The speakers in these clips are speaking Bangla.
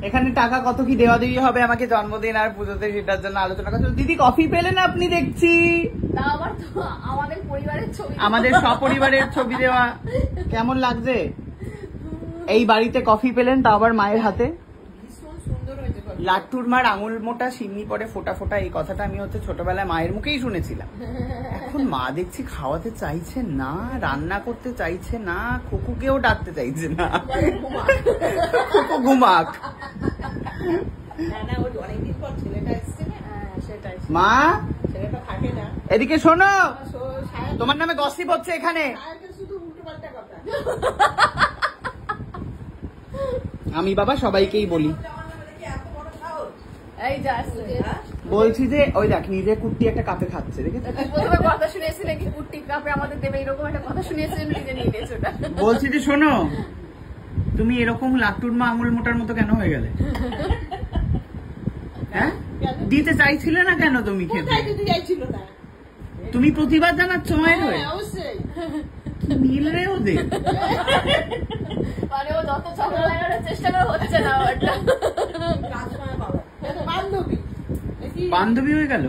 এখানে টাকা কত কি দেওয়া দেওয়ি হবে আমাকে জন্মদিন আর পুজোতে, সেটার জন্য আলোচনা করছে। দিদি কফি পেলেন আপনি দেখছি, আমাদের সপরিবারের ছবি দেওয়া। কেমন লাগছে? এই বাড়িতে কফি পেলেন, তা আবার মায়ের হাতে। লাট্টুর মার আঙুল মোটা সিমনি পরে ফোটা ফোটা, এই কথাটা আমি হচ্ছে ছোটবেলায় মায়ের মুখেই শুনেছিলাম। এখন মা দেখছি খাওয়াতে চাইছে না, রান্না করতে চাইছে না, খুকুকেও ডাকতে চাইছে না, খুকু ঘুমাক। মা এদিকে শোনো, তোমার নামে গসিপ হচ্ছে এখানে। আমি বাবা সবাইকেই বলি, বলছি যে ওই দেখ নিজে কুট্টি একটা কাপে খাচ্ছে, কথা শুনেছি নাকি কুট্টি কাপে আমাদের দেবে, এরকম একটা কথা শুনেছি, নিজে নিয়ে নিয়েছে ওটা। বলছি যে শোনো, তুমি এরকম লাট্টুর মা আঙুল মোটার মতো কেন হয়ে গেলে? হ্যাঁ, দিতে চাইছিলে না কেন? তুমি খেতে তুমি প্রতিবাদ জানাচ্ছ মায়ের হয়ে? কি মিল রে ওদের? মানে ও যত ঝগড়া লাগানোর চেষ্টা করে হচ্ছে না, বান্ধবী হয়ে গেল?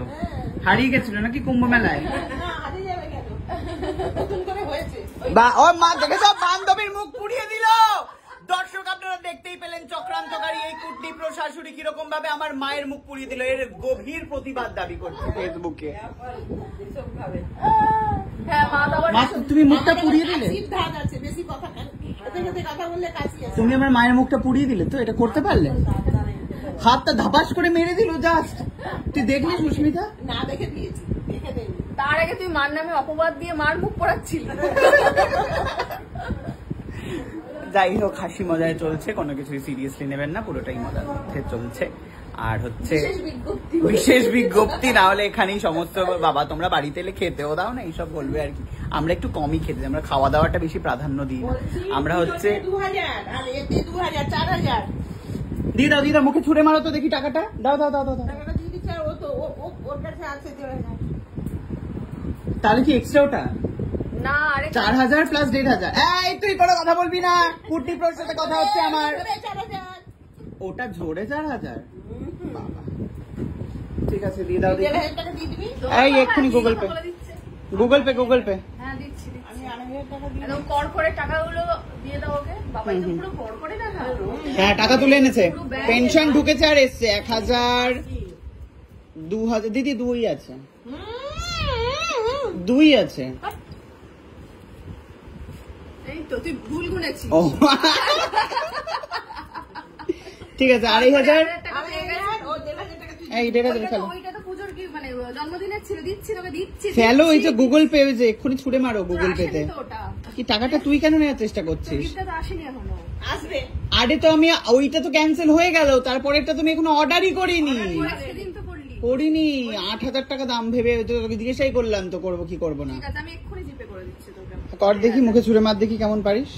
হারিয়ে গেছিল নাকি কুম্ভ মেলায়? ও মা দেখেছ, বান্ধবীর মুখ পুড়িয়ে দিল। দর্শক আপনারা দেখতেই পেলেন, চক্রান্তকারী এই কুটনি প্রশাশুড়ি কিরকম ভাবে আমার মায়ের মুখ পুড়িয়ে দিল। এর গভীর প্রতিবাদ দাবি করছে ফেসবুকে। মা তুমি মুখটা পুড়িয়ে দিলে, তুমি আমার মায়ের মুখটা পুড়িয়ে দিলে তো, এটা করতে পারলে? হাতটা ধাপাস করে মেরে দিল জাস্ট। তুই দেখলি সুস্মিতা? না দেখে দিয়েছি, তার আগে তুই মার নামে অপবাদ দিয়ে মার মুখ পোড়াচ্ছিলি। যাই হোক, হাসি মজায় চলছে, কোনো কিছুই সিরিয়াসলি নেবেন না, পুরোটাই মজার মধ্যে চলছে। আর হচ্ছে বিশেষ বিজ্ঞপ্তি না হলে এখানেই সমস্ত বাবা তোমরা বাড়িতে এলে খেতেও দাও না, এইসব বলবে আর কি। আমরা একটু কমই খেতে, আমরা খাওয়া দাওয়াটা বেশি প্রাধান্য দিই না। আমরা হচ্ছে দিদা দিদা মুখে ছুড়ে মারো তো দেখি টাকাটা, দাও দাও দাও দাও। তাহলে কি এক্সট্রা ওটা? না 4000 প্লাস 1500। এই তুই কোনো কথা বলবি না, কুটনি প্রোর সাথে কথা হচ্ছে আমার। ওটা জোরে 4000? বাবা ঠিক আছে দিয়ে দাও। এই এক্ষুনি Google pay, Google pay, Google pay. হ্যাঁ দিচ্ছি, একদম কর করে টাকাগুলো দিয়ে দাও ওকে। বাবা এটা পুরো কর করে টাকা। হ্যাঁ টাকা তুলে এনেছে, পেনশন ঢুকেছে আর এসছে 1000 2000। দিদি 2 আছে, 2 আছে। এই তো তুই ভুল গুনেছিস। ও ঠিক আছে, 2500। এই 1500 ফেলো। ওইটা তো পূজোর কি মানে জন্মদিনের ছিল, দিচ্ছি তোকে দিচ্ছি। ফেলো ওই যে গুগল পে, ওই যে এক্ষুনি ছুড়ে মারো গুগল পেতে। কি টাকাটা তুই কেন নেওয়ার চেষ্টা করছিস? আসবে। আরে তো আমি ওইটা তো ক্যান্সেল হয়ে গেল, তারপরেরটা তুমি এখনো অর্ডারই করিনি। করিনি, 8000 টাকা দাম ভেবে তোকে জিজ্ঞাসাই করলাম তো করবো কি করবো না। আমি এক্ষুনি জিপে করে দিচ্ছি তোকে। কর দেখি, মুখে ছুড়ে মার দেখি কেমন পারিস।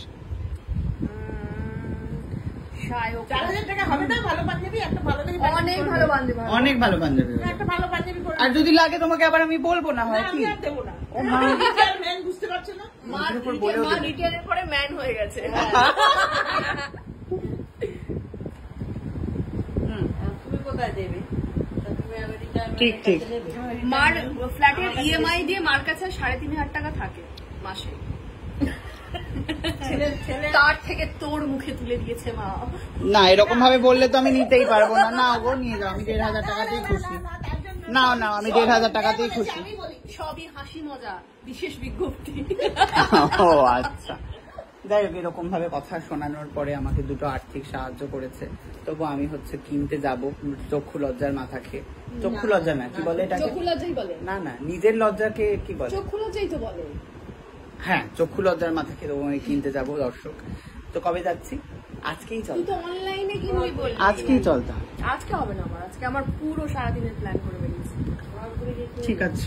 4000 টাকা হবে না? ভালো পাঞ্জাবি একটা ভালো দেখে, অনেক ভালো পাঞ্জাবি, অনেক ভালো পাঞ্জাবি, একটা ভালো পাঞ্জাবি পরে। আর যদি লাগে তোমাকে আবার আমি বলবো না হয় কি? আমি দেব না। ও মা ম্যান বুঝতে পারছ না, মা রিটায়ারের পরে ম্যান হয়ে গেছে। তুমি কোথায় দেবে? ঠিক ঠিক। মার ফ্ল্যাটের ইএমআই দিয়ে মার কাছে 3500 টাকা থাকে মাসে, তার থেকে তোর মুখে তুলে দিয়েছে মা। না এরকম ভাবে বললে তো আমি নিতেই পারবো না। না ও নিয়ে যাও, আমি 1500 টাকাতেই খুশি। না না আমি 1500 টাকাতেই খুশি। সবই হাসি মজা, বিশেষ বিজ্ঞপ্তি। ও আচ্ছা, যাই হোক এরকম ভাবে কথা শোনানোর পরে আমাকে দুটো আর্থিক সাহায্য করেছে, তবু আমি হচ্ছে কিনতে যাব চক্ষু লজ্জার মাথা খেয়ে। চক্ষু লজ্জা না, কি বলে এটা? চক্ষু লজ্জাই বলে। না না নিজের লজ্জাকে কি বলে? চক্ষু লজ্জাই তো বলে। হ্যাঁ চক্ষু লজ্জার মাথা খেয়ে তবু আমি কিনতে যাবো। দর্শক তো কবে যাচ্ছি? আজকেই চল। তুই তো অনলাইনে কিনবি বললি। আজকেই চলতাম। আজকে হবে না আমার, আজকে আমার পুরো সারাদিনের প্ল্যান করে বেরিয়েছি। ঠিক আছে।